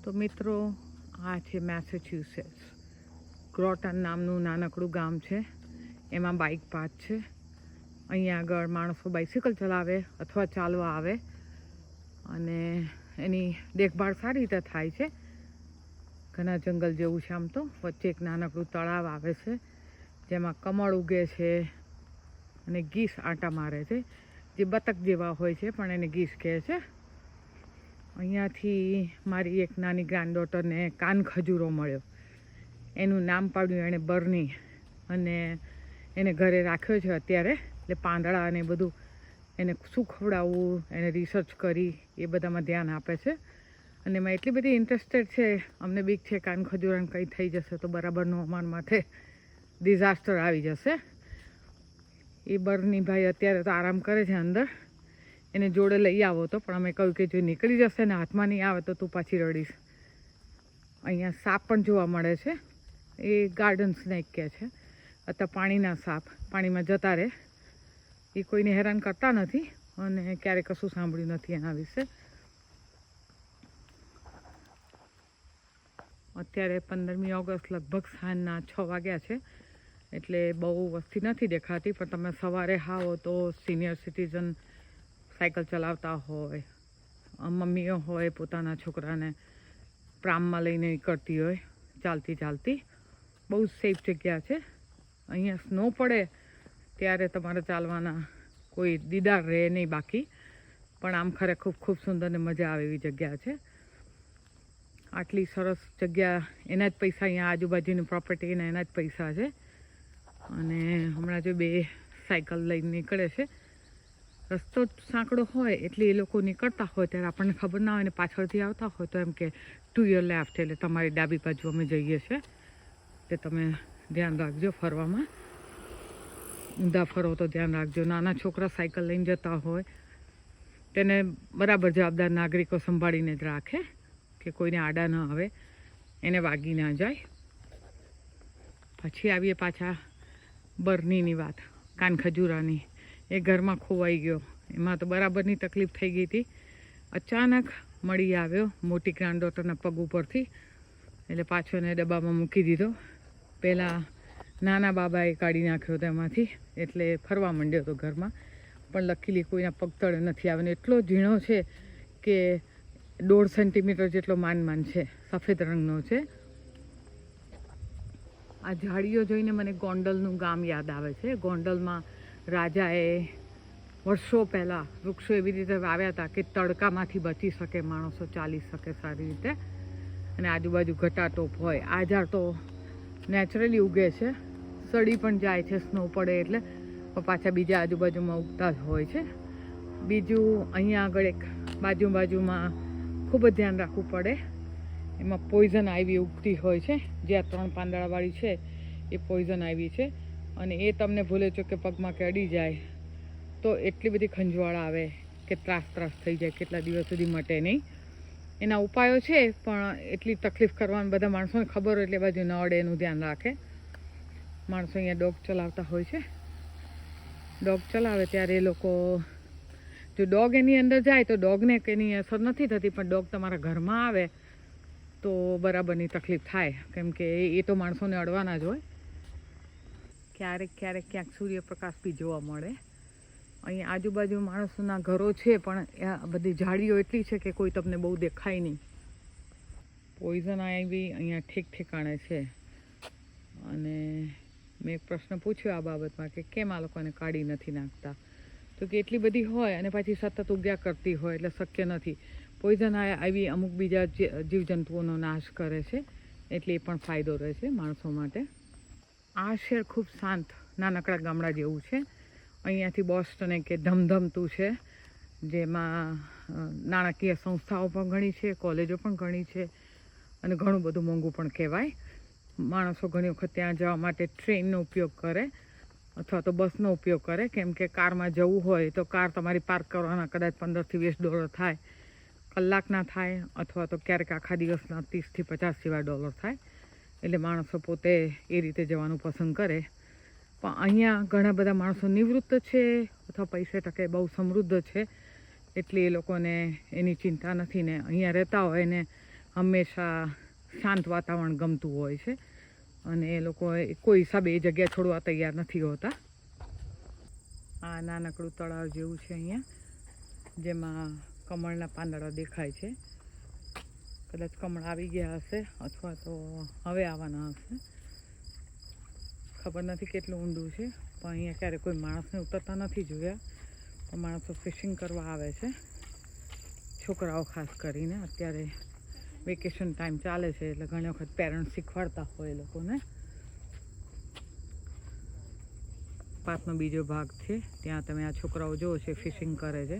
તો મિત્રો, આ છે મેસેચ્યુસેટ્સ. ગ્રોટન નામનું નાનકડું ગામ છે. એમાં બાઇક પાથ છે. અહીંયા આગળ માણસો બાઇસિકલ ચલાવે અથવા ચાલવા આવે અને એની દેખભાળ સારી રીતે થાય છે. ઘણા જંગલ જેવું છે. આમ તો વચ્ચે એક નાનકડું તળાવ આવે છે જેમાં કમળ ઉગે છે અને ગીસ આંટા મારે છે, જે બતક જેવા હોય છે પણ એને ગીસ કહે છે. અહીંયાથી મારી એક નાની ગ્રાન્ડડોટરને કાન ખજૂરો મળ્યો. એનું નામ પાડ્યું એણે બર્ની, અને એને ઘરે રાખ્યો છે અત્યારે. એટલે પાંદડા અને બધું એને શું ખવડાવવું એને રિસર્ચ કરી એ બધામાં ધ્યાન આપે છે. અને એમાં એટલી બધી ઇન્ટરેસ્ટેડ છે, અમને બીક છે કાન ખજૂરાને કંઈ થઈ જશે તો બરાબરનું અમારા માથે ડિઝાસ્ટર આવી જશે. એ બર્ની ભાઈ અત્યારે તો આરામ કરે છે અંદર. એને જોડે લઈ આવો તો, પણ અમે કહ્યું કે જો નીકળી જશે ને હાથમાં નહીં આવે તો તું પાછી રડીશ. અહીંયા સાપ પણ જોવા મળે છે. એ ગાર્ડન સ્નેક કહે છે, અથવા પાણીના સાપ. પાણીમાં જતા રહે. એ કોઈને હેરાન કરતા નથી અને ક્યારેય કશું સાંભળ્યું નથી એના વિશે. અત્યારે 15મી ઓગસ્ટ લગભગ સાંજના 6 વાગ્યા છે, એટલે બહુ વસ્તી નથી દેખાતી. પણ તમે સવારે આવો તો સિનિયર સિટીઝન સાયકલ ચલાવતા હોય, મમ્મીઓ હોય પોતાના છોકરાને પ્રામમાં લઈને નીકળતી હોય ચાલતી ચાલતી. બહુ સેફ જગ્યા છે. અહીંયા સ્નો પડે ત્યારે તમારે ચાલવાના કોઈ દીદાર રહે નહીં બાકી. પણ આમ ખરેખર ખૂબ સુંદર ને મજા આવે એવી જગ્યા છે. આટલી સરસ જગ્યા, એના જ પૈસા, અહીંયા આજુબાજુની પ્રોપર્ટીના એના જ પૈસા છે. અને હમણાં જો 2 સાયકલ લઈને નીકળે છે. રસ્તો સાંકડો હોય એટલે એ લોકો નીકળતા હોય ત્યારે આપણને ખબર ના હોય ને પાછળથી આવતા હોય તો એમ કે ટુ યોર લેફ્ટ, એટલે તમારી ડાબી બાજુ અમે જઈએ છીએ. એટલે તમે ધ્યાન રાખજો ફરવામાં. ઊંધા ફરો તો ધ્યાન રાખજો. નાના છોકરા સાયકલ લઈને જતા હોય તેને બરાબર જવાબદાર નાગરિકો સંભાળીને જ રાખે કે કોઈને આડા ન આવે, એને વાગી ના જાય. પછી આવીએ પાછા બર્નીની વાત, કાન ખજૂરાની. એ ઘરમાં ખોવાઈ ગયો. એમાં તો બરાબરની તકલીફ થઈ ગઈ હતી. અચાનક મળી આવ્યો મોટી ગ્રાન્ડડોટરના પગ ઉપરથી, એટલે પાછો એને ડબ્બામાં મૂકી દીધો. પહેલાં નાના બાબાએ કાઢી નાખ્યો તેમાંથી, એટલે ફરવા માંડ્યો હતો ઘરમાં. પણ લકીલી કોઈના પગ તળે નથી આવે. એટલો ઝીણો છે કે 1.5 સેન્ટીમીટર જેટલો માન છે, સફેદ રંગનો છે. આ ઝાડીઓ જોઈને મને ગોંડલનું ગામ યાદ આવે છે. ગોંડલમાં રાજાએ વર્ષો પહેલાં વૃક્ષો એવી રીતે વાવ્યા હતા કે તડકામાંથી બચી શકે, માણસો ચાલી શકે સારી રીતે, અને આજુબાજુ ઘટાટોપ હોય. આ ઝાડ તો નેચરલી ઉગે છે, સડી પણ જાય છે સ્નો પડે એટલે, પણ પાછા બીજા આજુબાજુમાં ઉગતા જ હોય છે. બીજું, અહીંયા આગળ એક બાજુમાં ખૂબ જ ધ્યાન રાખવું પડે. એમાં પોઈઝન આઈવી ઉગતી હોય છે. જે આ 3 પાંદડાવાળી છે એ પોઈઝન આઈવી છે. અને એ તમને ભૂલે છો કે પગમાં કે અડી જાય તો એટલી બધી ખંજવાળ આવે કે ત્રાસ થઈ જાય, કેટલા દિવસ સુધી મટે નહીં. એના ઉપાયો છે, પણ એટલી તકલીફ કરવાની બધા માણસોને ખબર હોય એટલે બાજુ ન અડે એનું ધ્યાન રાખે. માણસો અહીંયા ડોગ ચલાવતા હોય છે. ડોગ ચલાવે ત્યારે એ લોકો, જો ડોગ એની અંદર જાય તો ડોગને એની અસર નથી થતી, પણ ડોગ તમારા ઘરમાં આવે તો બરાબરની તકલીફ થાય, કેમ કે એ તો માણસોને અડવાના જ હોય. ક્યારેક ક્યાંક સૂર્યપ્રકાશ બી જોવા મળે. અહીં આજુબાજુ માણસોના ઘરો છે, પણ આ બધી ઝાડીઓ એટલી છે કે કોઈ તમને બહુ દેખાય નહીં. પોઈઝન આઈવી અહીંયા ઠેકાણે છે. અને મેં એક પ્રશ્ન પૂછ્યો આ બાબતમાં કે કેમ આ લોકોને કાઢી નથી નાખતા, તો કે એટલી બધી હોય અને પાછી સતત ઉગ્યા કરતી હોય એટલે શક્ય નથી. પોઈઝન આવી અમુક બીજા જીવજંતુઓનો નાશ કરે છે, એટલે એ પણ ફાયદો રહે છે માણસો માટે. આ શહેર ખૂબ શાંત નાનકડા ગામડા જેવું છે. અહીંયાથી બોસ્ટન કે ધમધમતું છે, જેમાં નાણાકીય સંસ્થાઓ પણ ઘણી છે, કોલેજો પણ ઘણી છે, અને ઘણું બધું મોંઘું પણ કહેવાય. માણસો ઘણી વખત ત્યાં જવા માટે ટ્રેનનો ઉપયોગ કરે અથવા તો બસનો ઉપયોગ કરે, કેમ કે કારમાં જવું હોય તો કાર તમારી પાર્ક કરવાના કદાચ $15 થી $20 થાય, કલાકના થાય, અથવા તો ક્યારેક આખા દિવસના $30 થી $50 જેવા થાય. એટલે માણસો પોતે એ રીતે જવાનું પસંદ કરે. પણ અહીંયા ઘણા બધા માણસો નિવૃત્ત છે અથવા પૈસે ટકે બહુ સમૃદ્ધ છે, એટલે એ લોકોને એની ચિંતા નથી ને અહીંયા રહેતા હોય ને હંમેશા શાંત વાતાવરણ ગમતું હોય છે અને એ લોકો કોઈ હિસાબે એ જગ્યા છોડવા તૈયાર નથી હોતા. આ નાનકડું તળાવ જેવું છે અહીંયા, જેમાં કમળના પાંદડા દેખાય છે. કદાચ કમળ આવી ગયા હશે અથવા તો હવે આવવાના હશે, ખબર નથી કેટલું ઊંડું છે. પણ અહીંયા ક્યારે કોઈ માણસને ઉતરતા નથી જોયા, પણ માણસો ફિશિંગ કરવા આવે છે, છોકરાઓ ખાસ કરીને. અત્યારે વેકેશન ટાઈમ ચાલે છે એટલે ઘણી વખત પેરેન્ટ્સ શીખવાડતા હોય એ લોકોને. પાથનો બીજો ભાગ છે, ત્યાં તમે આ છોકરાઓ જુઓ છે ફિશિંગ કરે છે.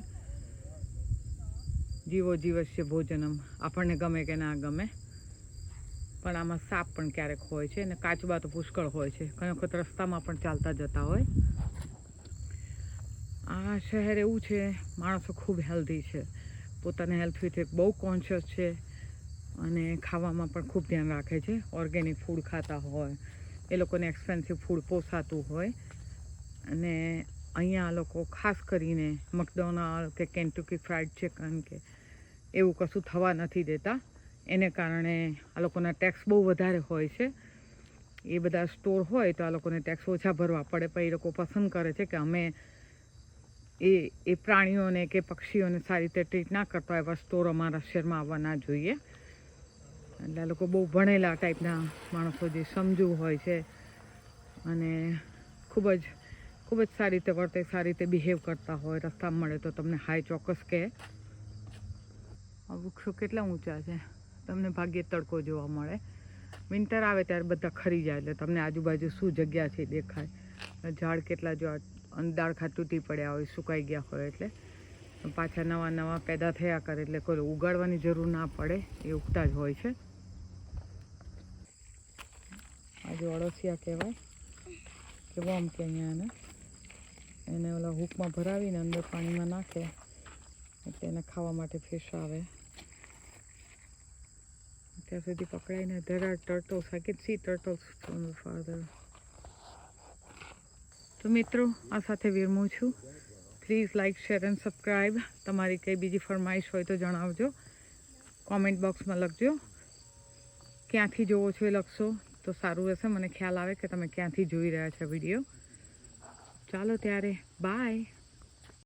જીવો જીવસ્ય ભોજનમ, આપણને ગમે કે ના ગમે, પણ આમાં સાપ પણ ક્યારેક હોય છે અને કાચબા તો પુષ્કળ હોય છે. ઘણી વખત રસ્તામાં પણ ચાલતા જતા હોય. આ શહેર એવું છે, માણસો ખૂબ હેલ્ધી છે, પોતાની હેલ્થ વિશે બહુ કોન્શિયસ છે અને ખાવામાં પણ ખૂબ ધ્યાન રાખે છે. ઓર્ગેનિક ફૂડ ખાતા હોય, એ લોકોને એક્સપેન્સિવ ફૂડ પોસાતું હોય. અને અહીંયા આ લોકો ખાસ કરીને મકડોનાલ્ડ કે કેન્ટુકી ફ્રાઈડ ચિકન કે એવું કશું થવા નથી દેતા. એને કારણે આ લોકોના ટેક્સ બહુ વધારે હોય છે. એ બધા સ્ટોર હોય તો આ લોકોને ટેક્સ ઓછા ભરવા પડે, પણ એ લોકો પસંદ કરે છે કે અમે એ પ્રાણીઓને કે પક્ષીઓને સારી રીતે ટ્રીટ ના કરતા એવા સ્ટોર અમારા શહેરમાં આવવા ના જોઈએ. એટલે આ લોકો બહુ ભણેલા ટાઈપના માણસો, જે સમજુ હોય છે અને ખૂબ જ સારી રીતે વર્તે, સારી રીતે બિહેવ કરતા હોય. રસ્તામાં મળે તો તમને હાય ચોક્કસ કહે. આ વૃક્ષો કેટલા ઊંચા છે, તમને ભાગ્યે તડકો જોવા મળે. વિન્ટર આવે ત્યારે બધા ખરી જાય એટલે તમને આજુબાજુ શું જગ્યા છે દેખાય. ઝાડ કેટલા જો ડાળખા તૂટી પડ્યા હોય, સુકાઈ ગયા હોય, એટલે પાછા નવા પેદા થયા કરે, એટલે કોઈ ઉગાડવાની જરૂર ના પડે, એ ઉગતા જ હોય છે. આજે અળસિયા કહેવાય કે વોમ કે અહીંયા એને ઓલા હૂકમાં ભરાવીને અંદર પાણીમાં નાખે એટલે એને ખાવા માટે ફિશ આવે. અત્યાર સુધી પકડાઈને there are turtles. I can see turtles from the farther. તો મિત્રો, આ સાથે વિરમું છું. Please like, share and subscribe. તમારી કંઈ બીજી ફરમાઈશ હોય તો જણાવજો, કોમેન્ટ બોક્સમાં લખજો. ક્યાંથી જોવો છો એ લખશો તો સારું રહેશે, મને ખ્યાલ આવે કે તમે ક્યાંથી જોઈ રહ્યા છો વિડીયો. ચાલો ત્યારે, બાય.